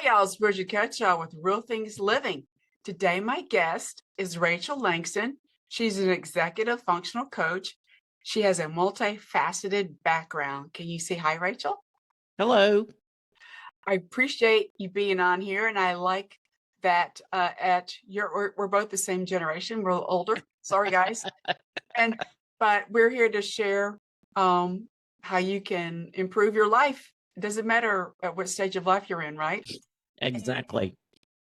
Hi, y'all. It's Brigitte Cutshall with Real Things Living. Today, my guest is Rachel Langston. She's an executive functional coach. She has a multifaceted background. Can you say hi, Rachel? Hello. I appreciate you being on here, and I like that we're both the same generation. We're a little older. Sorry, guys. But we're here to share how you can improve your life. It doesn't matter at what stage of life you're in, right? Exactly.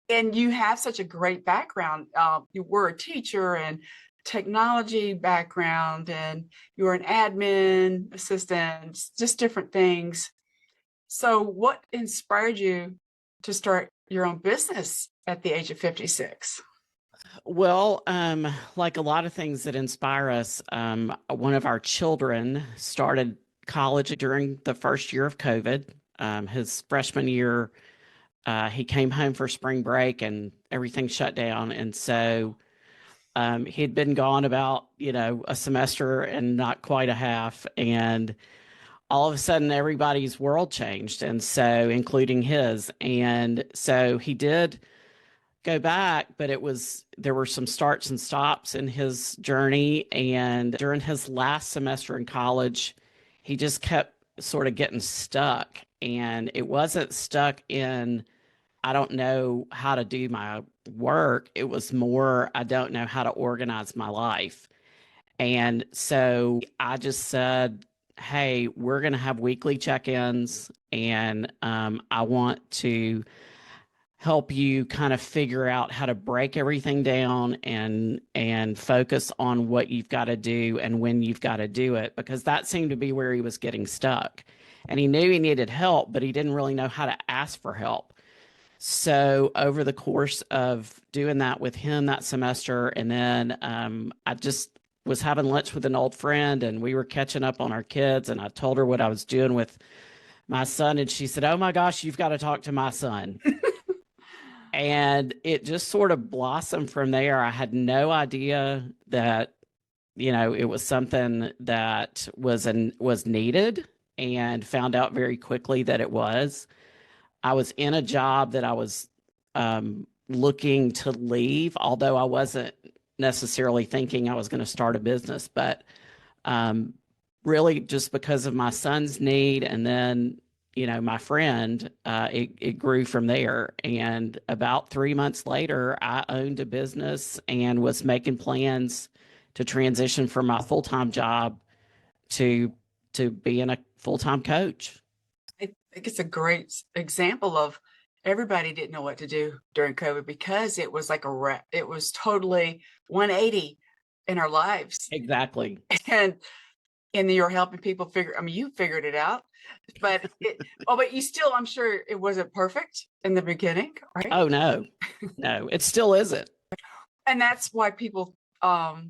And you have such a great background. You were a teacher and technology background, and you were an admin assistant, just different things. So what inspired you to start your own business at the age of 56? Well, like a lot of things that inspire us, one of our children started college during the first year of COVID. His freshman year, he came home for spring break and everything shut down. And so he'd been gone about, a semester and not quite a half. And all of a sudden, everybody's world changed. And so, including his. And so he did go back, but there were some starts and stops in his journey. And during his last semester in college, he just kept sort of getting stuck. And it wasn't stuck in, I don't know how to do my work. It was more, I don't know how to organize my life. And so I just said, hey, we're going to have weekly check-ins, and I want to help you kind of figure out how to break everything down and focus on what you've got to do and when you've got to do it, because that seemed to be where he was getting stuck. And he knew he needed help, but he didn't really know how to ask for help. So over the course of doing that with him that semester, and then I just was having lunch with an old friend, and we were catching up on our kids, and I told her what I was doing with my son, and she said, "Oh my gosh, you've got to talk to my son." And it just sort of blossomed from there. I had no idea that, it was something that was needed, and found out very quickly that it was. I was in a job that I was looking to leave, although I wasn't necessarily thinking I was going to start a business, but really just because of my son's need, and then my friend, it grew from there. And about 3 months later, I owned a business and was making plans to transition from my full-time job to being a full-time coach. I think it's a great example of everybody didn't know what to do during COVID, because it was like it was totally 180 in our lives. Exactly. And you're helping people you figured it out, but but you still, I'm sure it wasn't perfect in the beginning, right? Oh, no, it still isn't. And that's why people, I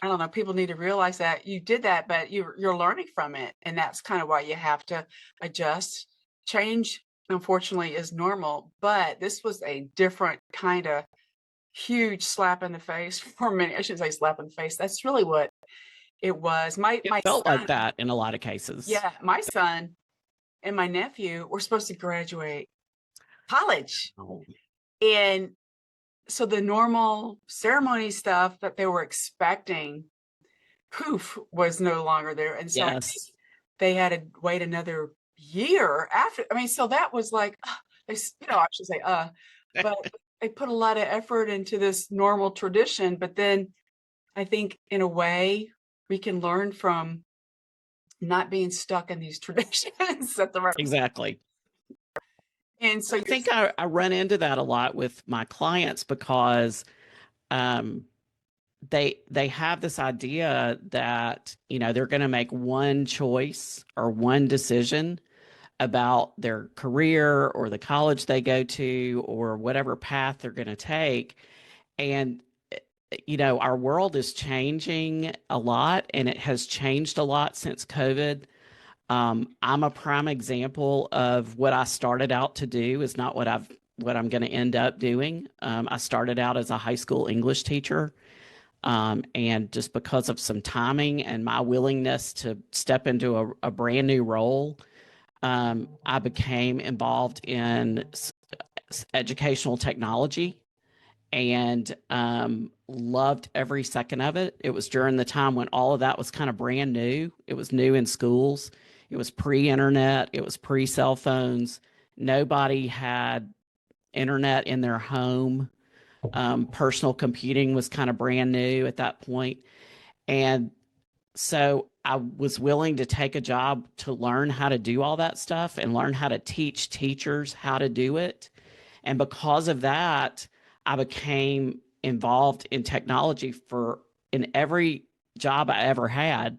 don't know, people need to realize that you did that, but you're learning from it. And that's kind of why you have to adjust. Change, unfortunately, is normal, but this was a different kind of huge slap in the face for many. I shouldn't say slap in the face. That's really what it was. It felt son, like that in a lot of cases. yeah, my son and my nephew were supposed to graduate college. Oh. And so the normal ceremony stuff that they were expecting, poof, was no longer there. And so Yes. they had to wait another year after. I mean, so that was like, I should say, but they put a lot of effort into this normal tradition. But then I think in a way we can learn from not being stuck in these traditions at the right. Exactly. And so I think I run into that a lot with my clients, because they have this idea that, they're going to make one choice or one decision about their career or the college they go to or whatever path they're going to take. And, our world is changing a lot, and it has changed a lot since COVID. I'm a prime example of what I started out to do is not what I'm going to end up doing. I started out as a high school English teacher. And just because of some timing and my willingness to step into a brand new role, I became involved in educational technology and loved every second of it. It was during the time when all of that was kind of brand new. It was new in schools. It was pre-internet. It was pre-cell phones. Nobody had internet in their home. Personal computing was kind of brand new at that point. And so I was willing to take a job to learn how to do all that stuff and learn how to teach teachers how to do it. And because of that, I became involved in technology in every job I ever had.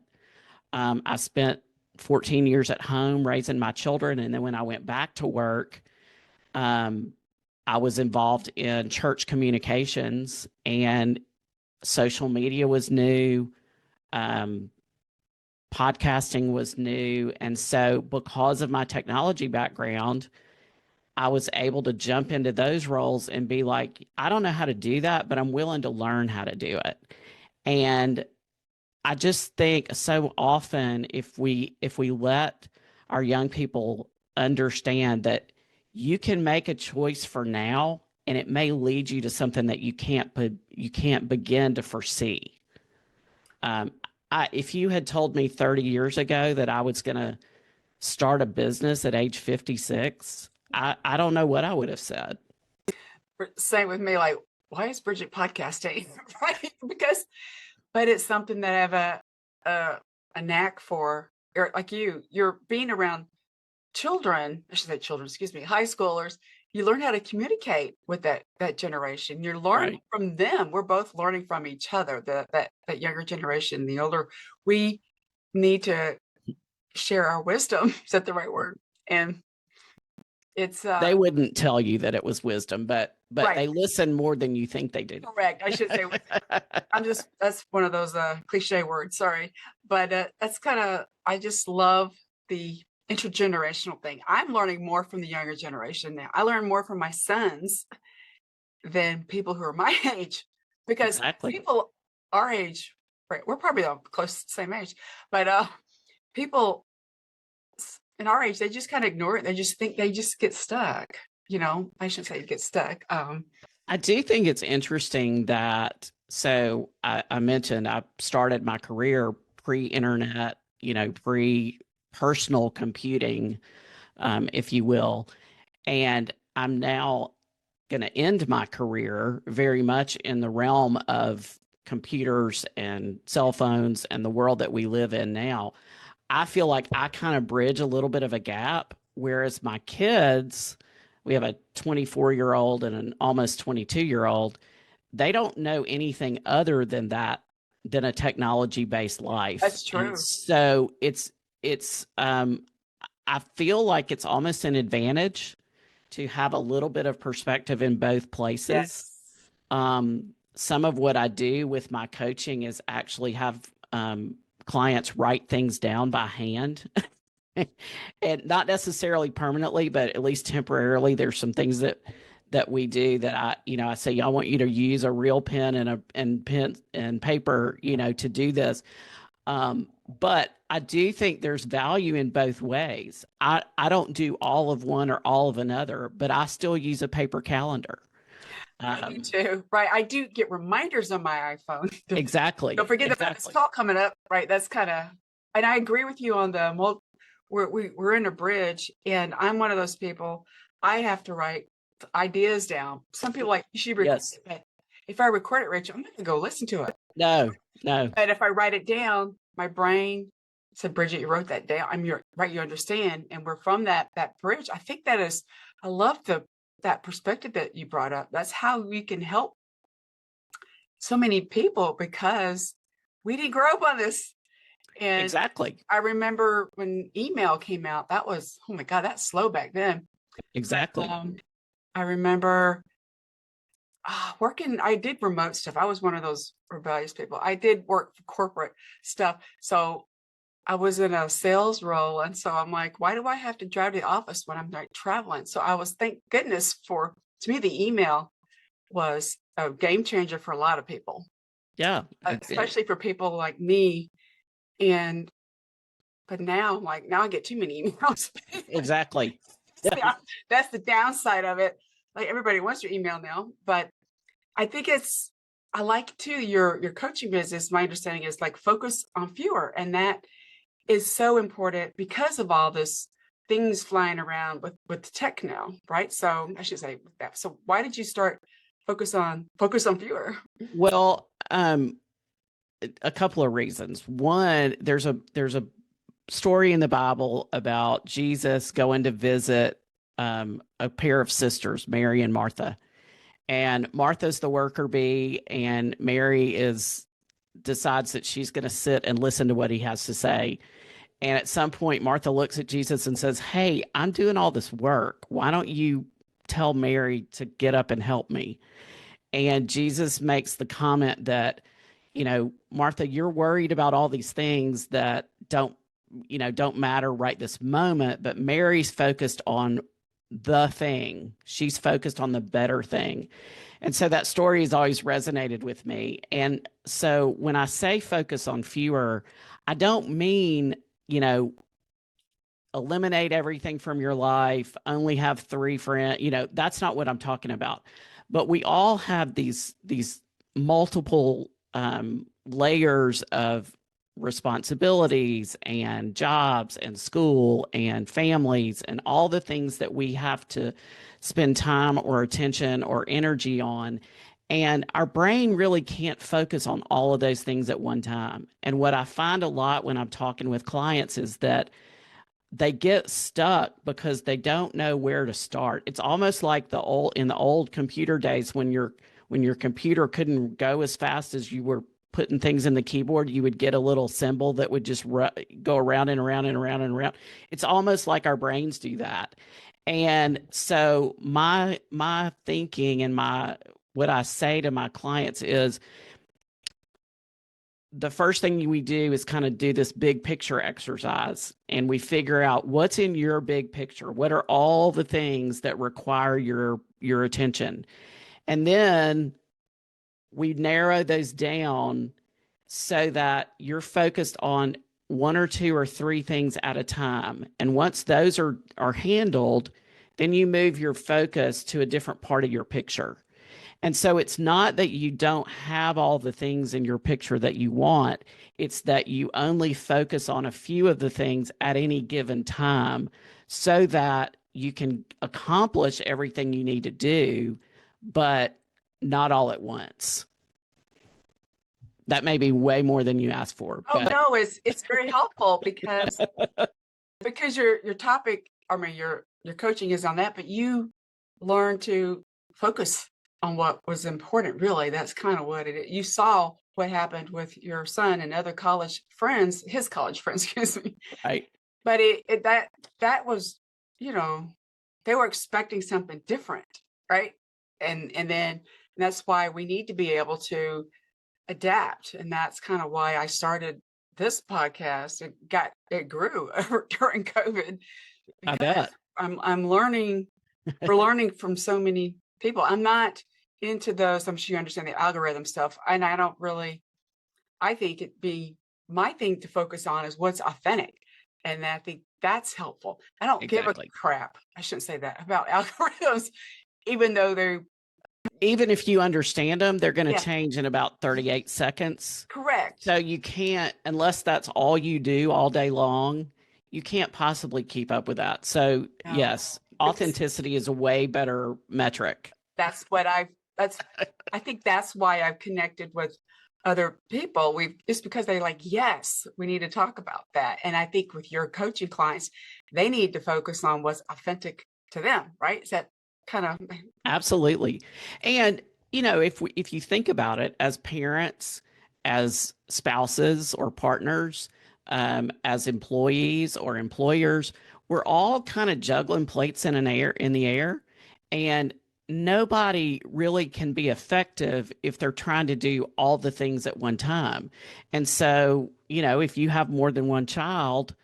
I spent 14 years at home raising my children. And then when I went back to work, I was involved in church communications, and social media was new. Podcasting was new. And so because of my technology background, I was able to jump into those roles and be like, I don't know how to do that, but I'm willing to learn how to do it. And I just think so often if we let our young people understand that you can make a choice for now and it may lead you to something that you can't begin to foresee. If you had told me 30 years ago that I was going to start a business at age 56, I don't know what I would have said. Same with me, like, why is Brigitte podcasting? Right? But it's something that I have a knack for. Or like you're being around children, I should say children, excuse me, high schoolers. You learn how to communicate with that generation. You're learning from them. We're both learning from each other. That younger generation, the older, we need to share our wisdom. Is that the right word? And it's they wouldn't tell you that it was wisdom, but right. They listen more than you think they do. Correct. I should say that's one of those cliche words. Sorry, but that's kind of, I just love the intergenerational thing. I'm learning more from the younger generation now. I learn more from my sons than people who are my age, because people our age, right? We're probably close to the same age, but people in our age, they just kind of ignore it. They just think they just get stuck. You know, I shouldn't say get stuck. I do think it's interesting that, so I mentioned I started my career pre-internet, pre-personal computing, if you will. And I'm now going to end my career very much in the realm of computers and cell phones and the world that we live in now. I feel like I kind of bridge a little bit of a gap, whereas my kids, we have a 24-year-old and an almost 22-year-old, they don't know anything other than that, than a technology-based life. That's true. And so it's I feel like it's almost an advantage to have a little bit of perspective in both places. Yes. Some of what I do with my coaching is actually have clients write things down by hand. And not necessarily permanently, but at least temporarily. There's some things that we do that I say, I want you to use a real pen and pen and paper, to do this. But I do think there's value in both ways. I don't do all of one or all of another, but I still use a paper calendar. Me too. Right. I do get reminders on my iPhone. Exactly. Don't forget about this talk coming up. Right. That's kind of, and I agree with you on the we're in a bridge, and I'm one of those people. I have to write ideas down. Some people like, you should record it, but if I record it, Rachel, I'm not gonna go listen to it. No. But if I write it down, my brain said, Bridget, you wrote that down. Right. You understand. And we're from that bridge. I think that is, I love that perspective that you brought up. That's how we can help so many people, because we didn't grow up on this. And exactly. I remember when email came out, that was, oh my God, that's slow back then. Exactly. But, I remember working, I did remote stuff. I was one of those rebellious people. I did work for corporate stuff. So I was in a sales role. And so I'm like, why do I have to drive to the office when I'm like traveling? So I was, thank goodness to me, the email was a game changer for a lot of people. Yeah. Especially for people like me. But now I get too many emails. Exactly. That's the downside of it. like everybody wants your email now, but I think I like too your coaching business. My understanding is like focus on fewer, and that is so important because of all this things flying around with tech now, right? So I should say that. So why did you start focus on fewer? Well, a couple of reasons. One, there's a story in the Bible about Jesus going to visit a pair of sisters, Mary and Martha. And Martha's the worker bee, and Mary decides that she's going to sit and listen to what he has to say. And at some point, Martha looks at Jesus and says, "Hey, I'm doing all this work. Why don't you tell Mary to get up and help me?" And Jesus makes the comment that, Martha, you're worried about all these things that don't matter right this moment, but Mary's focused on the thing. She's focused on the better thing. And so that story has always resonated with me. And so when I say focus on fewer, I don't mean, eliminate everything from your life, only have 3 friends. That's not what I'm talking about. But we all have these multiple layers of responsibilities and jobs and school and families and all the things that we have to spend time or attention or energy on. And our brain really can't focus on all of those things at one time. And what I find a lot when I'm talking with clients is that they get stuck because they don't know where to start. It's almost like in the old computer days when your computer couldn't go as fast as you were putting things in the keyboard, you would get a little symbol that would just go around and around and around and around. It's almost like our brains do that. And so my thinking and what I say to my clients is, the first thing we do is kind of do this big picture exercise, and we figure out what's in your big picture. What are all the things that require your attention? And then we narrow those down so that you're focused on 1 or 2 or 3 things at a time. And once those are handled, then you move your focus to a different part of your picture. And so it's not that you don't have all the things in your picture that you want. It's that you only focus on a few of the things at any given time so that you can accomplish everything you need to do, but not all at once. That may be way more than you asked for. Oh no, it's very helpful because your topic, I mean your coaching is on that, but you learn to focus on what was important. Really, that's kind of what it is. You saw what happened with your son and other college friends, his college friends, excuse me. Right. But that was, they were expecting something different, right? And that's why we need to be able to adapt. And that's kind of why I started this podcast. It grew during COVID. I bet. I'm learning, we're learning from so many people. I'm not into those, I'm sure you understand the algorithm stuff. And I think it'd be my thing to focus on is what's authentic. And I think that's helpful. I don't give a crap, I shouldn't say that, about algorithms, even though even if you understand them, they're going to change in about 38 seconds. Correct. So you can't, unless that's all you do all day long, you can't possibly keep up with that. So yes, authenticity is a way better metric. I think that's why I've connected with other people. It's because they're like, yes, we need to talk about that. And I think with your coaching clients, they need to focus on what's authentic to them, right? Is that kind of absolutely? And if you think about it, as parents, as spouses or partners, as employees or employers, we're all kind of juggling plates in the air, and nobody really can be effective if they're trying to do all the things at one time. And so, if you have more than one child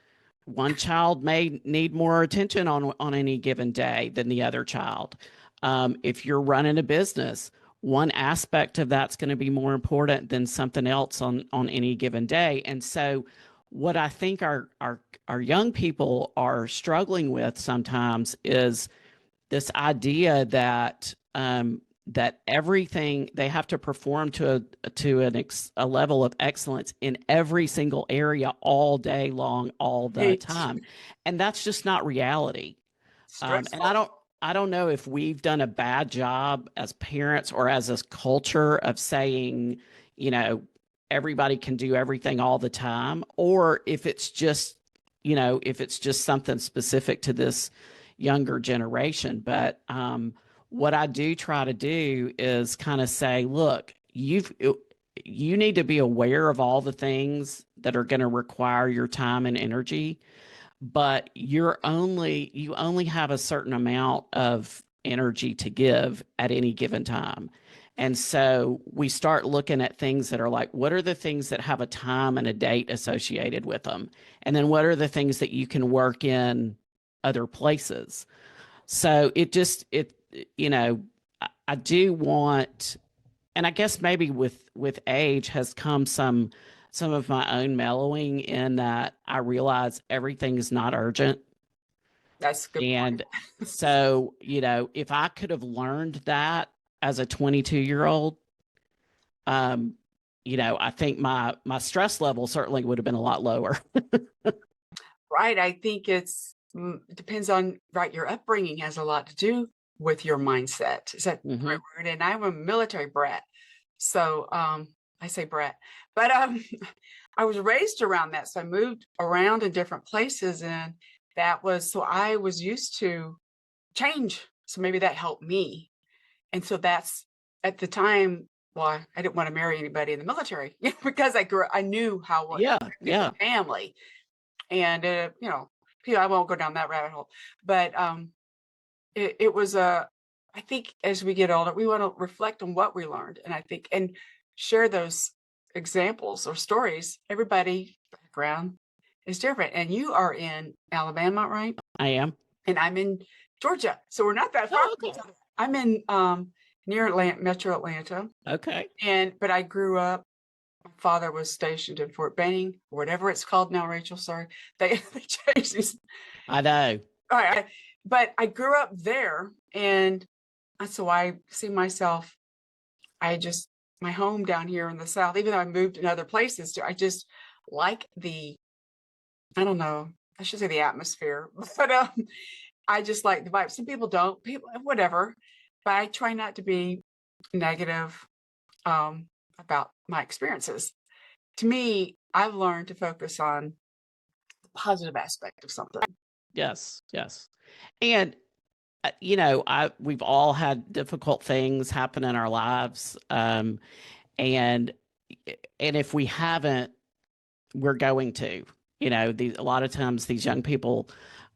may need more attention on any given day than the other child. If you're running a business, one aspect of that's going to be more important than something else on any given day. And so what I think our young people are struggling with sometimes is this idea that that everything they have to perform a level of excellence in every single area all day long, all the Right. time, and that's just not reality. And Stressful. I don't know if we've done a bad job as parents or as a culture of saying, you know, everybody can do everything all the time, or if it's just, if it's just something specific to this younger generation. But what I do try to do is kind of say, look, you need to be aware of all the things that are going to require your time and energy, but you only have a certain amount of energy to give at any given time. And so we start looking at things that are like, what are the things that have a time and a date associated with them? And then what are the things that you can work in other places? So I do want, and I guess maybe with age has come some of my own mellowing in that I realize everything is not urgent. That's a good point. And so, if I could have learned that as a 22-year-old, um, I think my stress level certainly would have been a lot lower. Right. I think it depends on, right, your upbringing has a lot to do with your mindset. Is that the right Hmm. word? And I'm a military brat. So I say brat, but I was raised around that. So I moved around in different places, and so I was used to change. So maybe that helped me. And so that's at the time, well, I didn't want to marry anybody in the military because I knew how what Yeah, did for yeah, family. And I won't go down that rabbit hole. But it was I think as we get older, we want to reflect on what we learned, and I think and share those examples or stories. Everybody background is different, and you are in Alabama, right? I am. And I'm in Georgia, so we're not that far Oh, from each okay. other. I'm in near Atlanta, Metro Atlanta, Okay. but I grew up. My father was stationed in Fort Benning, or whatever it's called now. Rachel, sorry, they changed these. I know. All right, but I grew up there, and so I see myself. I just my home down here in the South, even though I moved in other places, I just like I don't know, I should say the atmosphere, but I just like the vibe. Some people don't, people whatever, but I try not to be negative about my experiences. To me, I've learned to focus on the positive aspect of something. Yes, yes. And I we've all had difficult things happen in our lives, and if we haven't, we're going to. A lot of times these young people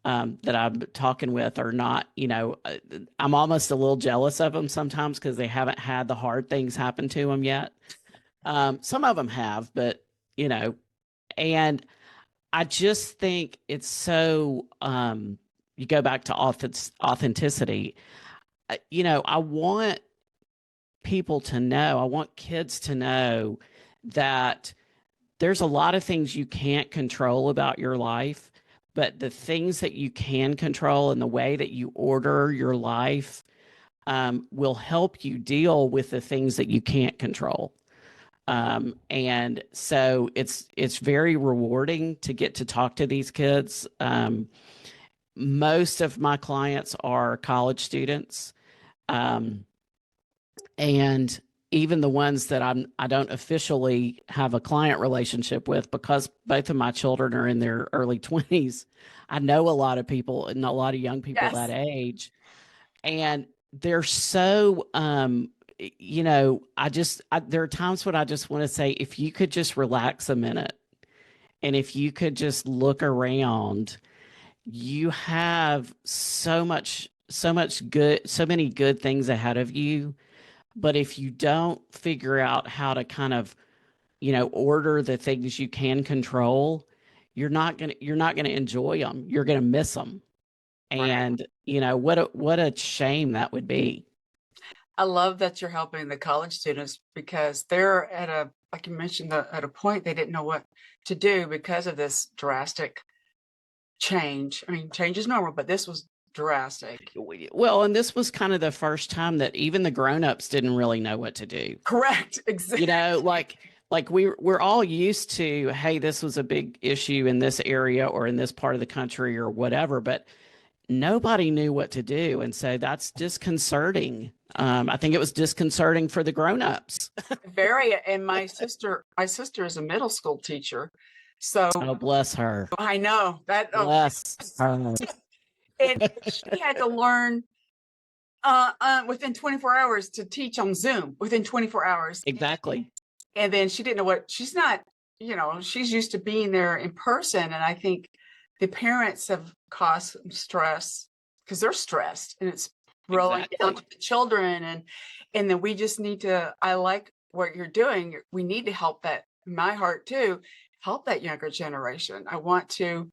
that I'm talking with are not. I'm almost a little jealous of them sometimes because they haven't had the hard things happen to them yet. Some of them have, but you know, and I just think it's so. You go back to authenticity. I want people to know, I want kids to know that there's a lot of things you can't control about your life, but the things that you can control and the way that you order your life will help you deal with the things that you can't control. And so it's very rewarding to get to talk to these kids. Most of my clients are college students. Um, and even the ones that I don't officially have a client relationship with, because both of my children are in their early 20s, I know a lot of people and a lot of young people that Yes, age, and they're so there are times when I just want to say, if you could just relax a minute, and if you could just look around, you have so many good things ahead of you. But if you don't figure out how to kind of, order the things you can control, you're not gonna enjoy them. You're gonna miss them. right. And what a shame that would be. I love that you're helping the college students because they're at like you mentioned, at a point they didn't know what to do because of this drastic change. I mean, change is normal, but this was drastic. Well, and this was kind of the first time that even the grown-ups didn't really know what to do. Correct. Exactly. You know, like we're all used to, hey, this was a big issue in this area or in this part of the country or whatever, but nobody knew what to do. And so that's disconcerting. I think it was disconcerting for the grown-ups. Very. And my sister is a middle school teacher. So Oh, bless her. I know that. Bless her. And she had to learn within 24 hours to teach on Zoom within 24 hours. Exactly. And then she didn't know what, she's not, she's used to being there in person. And I think the parents have caused some stress because they're stressed and it's rolling down to the children. And then we just need to, I like what you're doing. We need to help that, my heart too, help that younger generation. I want to,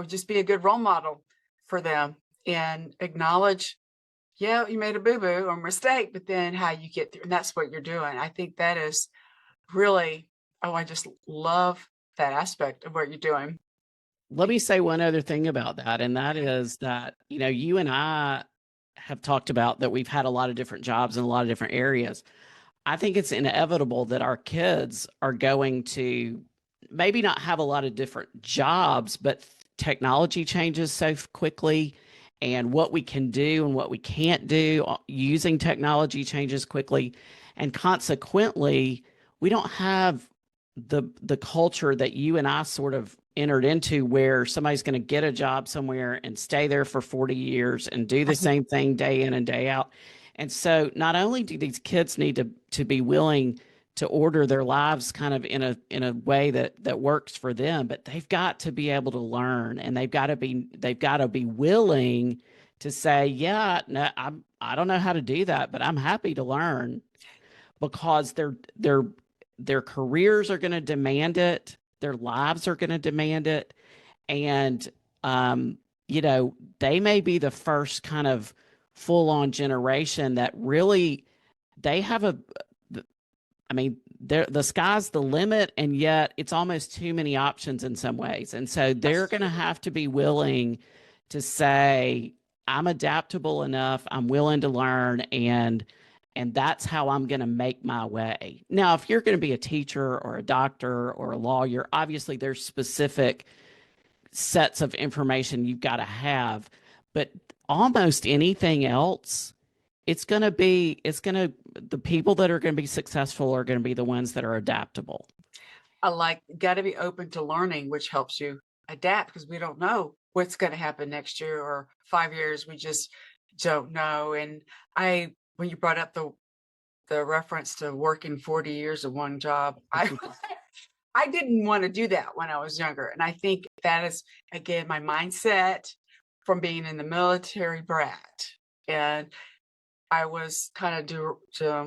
just be a good role model for them and acknowledge, yeah, you made a boo-boo or mistake, but then how you get through. And that's what you're doing. I think that is really, I just love that aspect of what you're doing. Let me say one other thing about that. And that is that, you and I have talked about that we've had a lot of different jobs in a lot of different areas. I think it's inevitable that our kids are going to maybe not have a lot of different jobs, but technology changes so quickly, and what we can do and what we can't do using technology changes quickly. And consequently, we don't have the culture that you and I sort of entered into, where somebody's going to get a job somewhere and stay there for 40 years and do the same thing day in and day out. And so not only do these kids need to be willing to order their lives kind of in a way that works for them, but they've got to be able to learn, and they've got to be willing to say, yeah, no, I don't know how to do that, but I'm happy to learn, because their careers are going to demand it, their lives are going to demand it, and they may be the first kind of full-on generation that really they have the sky's the limit, and yet it's almost too many options in some ways. And so they're going to have to be willing to say, I'm adaptable enough, I'm willing to learn, and that's how I'm going to make my way. Now, if you're going to be a teacher or a doctor or a lawyer, obviously there's specific sets of information you've got to have, but almost anything else, the people that are going to be successful are going to be the ones that are adaptable. I got to be open to learning, which helps you adapt, because we don't know what's going to happen next year or 5 years. We just don't know. And when you brought up the reference to working 40 years of one job, I didn't want to do that when I was younger. And I think that is, again, my mindset from being in the military brat. And I was kind of,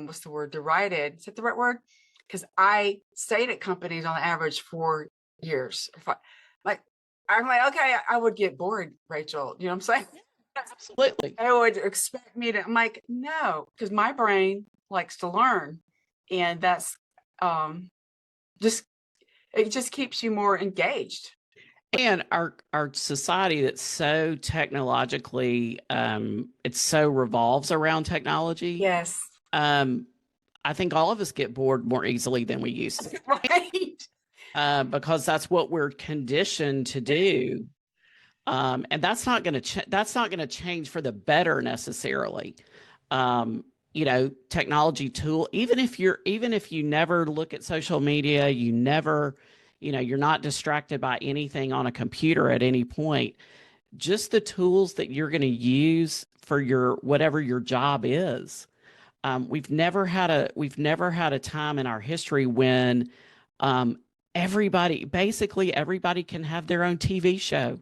what's the word, derided. Is that the right word? Because I stayed at companies on average 4 years. I'm like, okay, I would get bored, Rachel. You know what I'm saying? Absolutely. They would expect me to, I'm like, no, because my brain likes to learn. And that's it just keeps you more engaged. And our society that's so technologically, it so revolves around technology. Yes. I think all of us get bored more easily than we used to. Right. Because that's what we're conditioned to do. And that's not going to change for the better necessarily. Technology tool, even if you never look at social media, you never, you're not distracted by anything on a computer at any point, just the tools that you're going to use for whatever your job is. We've never had a time in our history when everybody can have their own TV show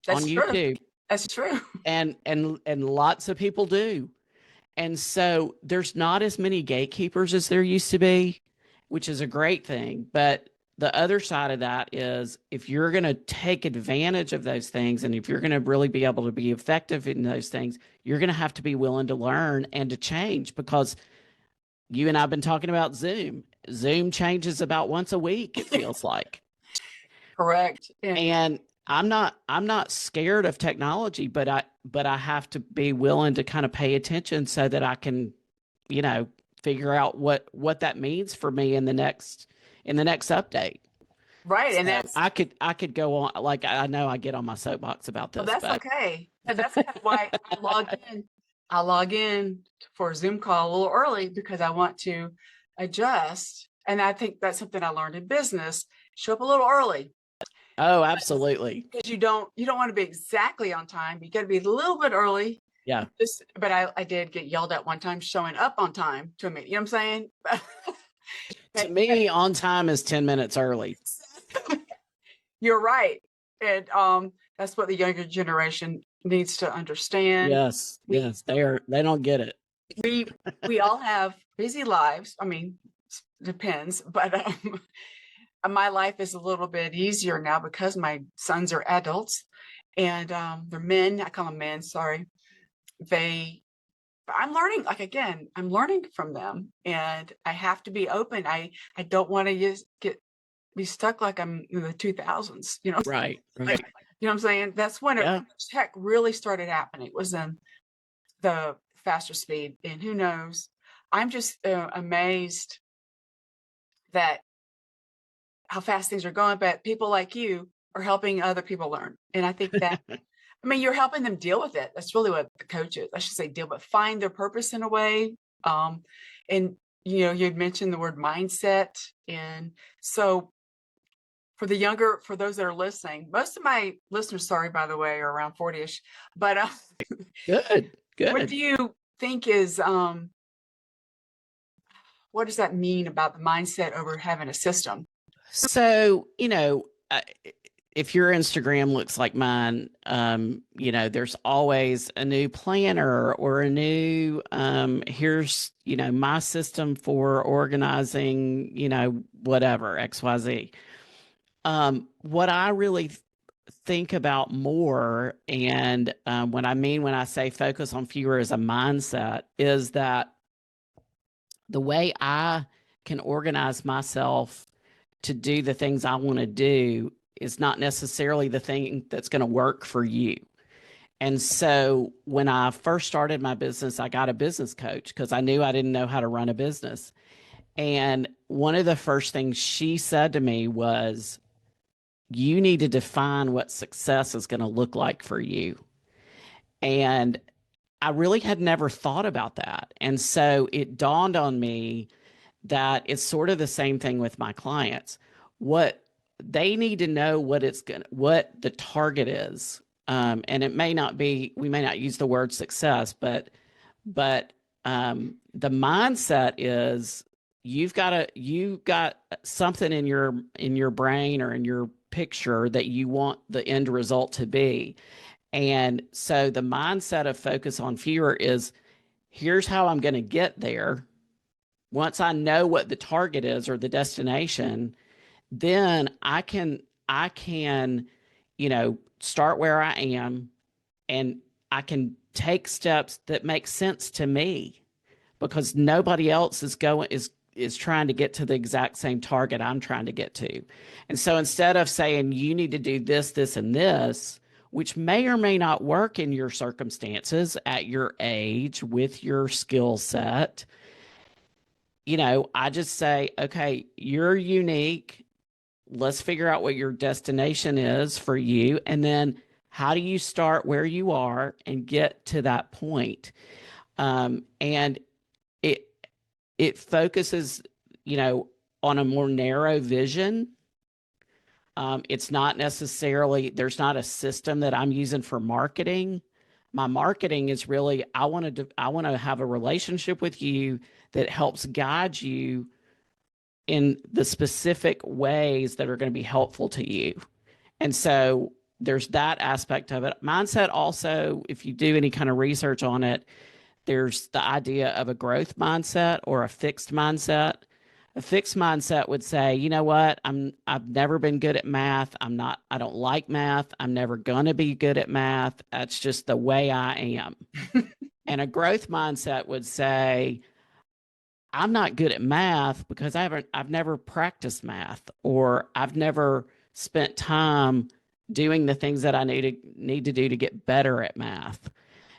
on YouTube. That's true. And lots of people do. And so there's not as many gatekeepers as there used to be, which is a great thing. But the other side of that is, if you're going to take advantage of those things, and if you're going to really be able to be effective in those things, you're going to have to be willing to learn and to change, because you and I have been talking about Zoom. Zoom changes about once a week, it feels like. Correct. And I'm not scared of technology, but I have to be willing to kind of pay attention so that I can, you know, figure out what that means for me in the next update. Right. And So I could go on, like, I know I get on my soapbox about this, that's but okay. And that's kind of why I log in. I log in for a Zoom call a little early because I want to adjust. And I think that's something I learned in business. Show up a little early oh, absolutely. because you don't want to be exactly on time. You got to be a little bit early. Yeah. But I did get yelled at one time showing up on time to a meeting. You know what I'm saying? To But me, on time is 10 minutes early. you're right. And that's what the younger generation needs to understand. Yes, We yes, they don't get it. we we all have busy lives. I mean, depends, but my life is a little bit easier now because my sons are adults and they're men. I call them men. Sorry. They. I'm learning. Like again, I'm learning from them, and I have to be open. I don't want to get be stuck like I'm in the 2000s. You know, Right, like right. you know what I'm saying. That's when Yeah. tech really started happening. It was in the faster speed, and who knows? I'm just amazed that how fast things are going, but people like you are helping other people learn. And I think that, I mean, you're helping them deal with it. That's really what the coach is. I should say deal, but find their purpose in a way. And, you know, you'd mentioned the word mindset. And so for those that are listening, most of my listeners, sorry, by the way, are around 40ish, but Good, what do good. you think is, what does that mean about the mindset over having a system? So, if your Instagram looks like mine, there's always a new planner or a new, here's, my system for organizing, whatever, XYZ. What I really think about more, and what I mean when I say focus on fewer as a mindset, is that the way I can organize myself to do the things I want to do is not necessarily the thing that's going to work for you. And so when I first started my business, I got a business coach because I knew I didn't know how to run a business. And one of the first things she said to me was, you need to define what success is going to look like for you. And I really had never thought about that. And so it dawned on me that it's sort of the same thing with my clients. What they need to know what the target is. And it may not be, we may not use the word success, but the mindset is you've got something in your brain or in your picture that you want the end result to be. And so the mindset of focus on fewer is, here's how I'm going to get there. Once I know what the target is or the destination, then I can, start where I am, and I can take steps that make sense to me, because nobody else is trying to get to the exact same target I'm trying to get to. And so instead of saying you need to do this, this, and this, which may or may not work in your circumstances at your age with your skill set, I just say, okay, you're unique. Let's figure out what your destination is for you. And then how do you start where you are and get to that point? And it it focuses, on a more narrow vision. It's not necessarily, there's not a system that I'm using for marketing. My marketing is really, I want to have a relationship with you that helps guide you in the specific ways that are going to be helpful to you. And so there's that aspect of it. Mindset also, if you do any kind of research on it, there's the idea of a growth mindset or a fixed mindset. A fixed mindset would say, you know what, I've never been good at math. I don't like math. I'm never going to be good at math. That's just the way I am. And a growth mindset would say, I'm not good at math because I've never practiced math, or I've never spent time doing the things that I need to do to get better at math.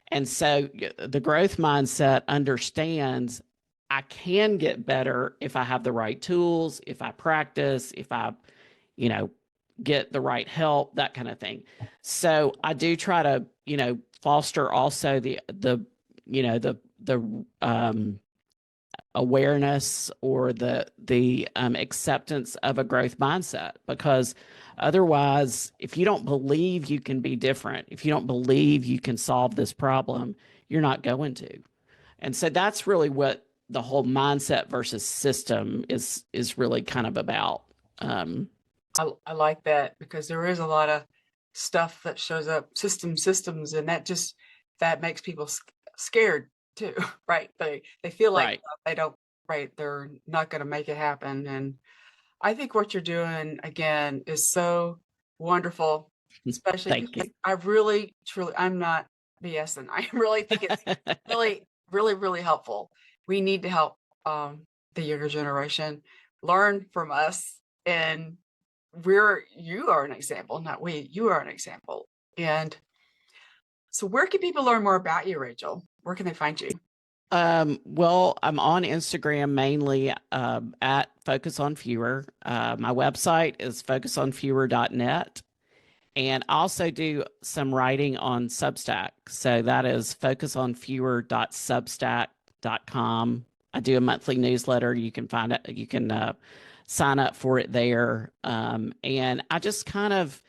And so the growth mindset understands I can get better if I have the right tools, if I practice, if I, you know, get the right help, that kind of thing. So I do try to, foster also the awareness or the acceptance of a growth mindset, because otherwise, if you don't believe you can be different, if you don't believe you can solve this problem, you're not going to. And so that's really what the whole mindset versus system is really kind of about. I like that, because there is a lot of stuff that shows up, systems, and that makes people scared too, right? They feel like Right. they don't, right, they're not going to make it happen. And I think what you're doing again is so wonderful, especially Thank you. because I really, truly, I'm not BSing. I really think it's really, really, really helpful. We need to help the younger generation learn from us, and you are an example, not we, you are an example. And so where can people learn more about you, Rachel? Where can they find you? Well, I'm on Instagram mainly at Focus on Fewer. My website is focusonfewer.net. And I also do some writing on Substack. So that is focusonfewer.substack.com. I do a monthly newsletter. You can find it, you can sign up for it there. And I just kind of,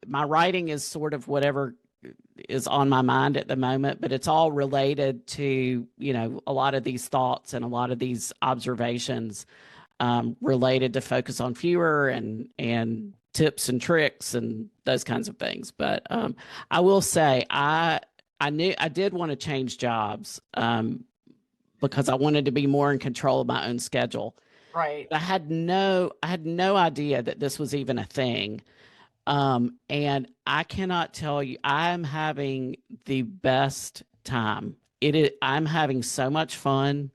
my writing is sort of whatever is on my mind at the moment, but it's all related to, a lot of these thoughts and a lot of these observations related to Focus on Fewer and tips and tricks and those kinds of things. But I will say I knew I did want to change jobs because I wanted to be more in control of my own schedule. Right. I had no idea that this was even a thing. And I cannot tell you, I'm having the best time. I'm having so much fun.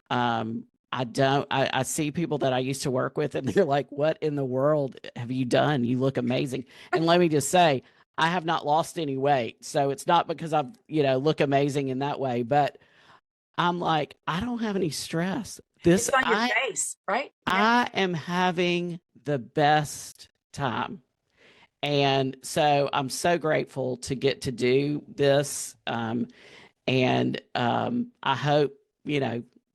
I see people that I used to work with and they're like, what in the world have you done? You look amazing. And let me just say, I have not lost any weight. So it's not because I've, look amazing in that way, but I'm like, I don't have any stress. It's on your face, right? Yeah. I am having the best time. And so I'm so grateful to get to do this. I hope,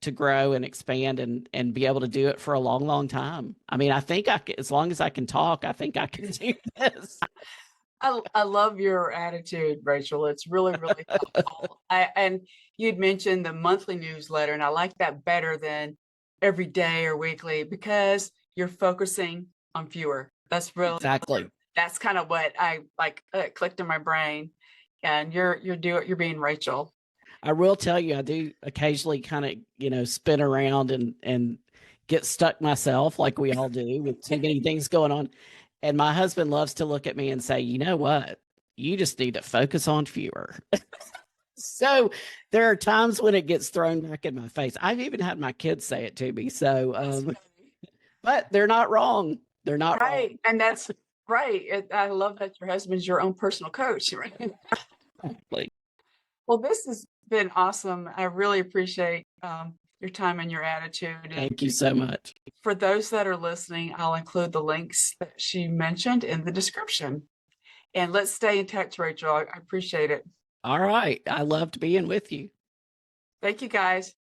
to grow and expand and be able to do it for a long, long time. I mean, I think as long as I can talk, I think I can do this. I love your attitude, Rachel. It's really, really helpful. And you'd mentioned the monthly newsletter, and I like that better than every day or weekly, because you're focusing on fewer. That's really, Exactly. that's kind of what I like, clicked in my brain. And you're being Rachel. I will tell you, I do occasionally kind of, spin around and get stuck myself like we all do with too many things going on. And my husband loves to look at me and say, you know what? You just need to focus on fewer. So there are times when it gets thrown back in my face. I've even had my kids say it to me. So, but they're not wrong. They're not right. wrong. And that's right. I love that your husband's your own personal coach, right? Exactly. Well, this has been awesome. I really appreciate your time and your attitude. And Thank you so much. for those that are listening, I'll include the links that she mentioned in the description. And let's stay in touch, Rachel. I appreciate it. All right. I loved being with you. Thank you, guys.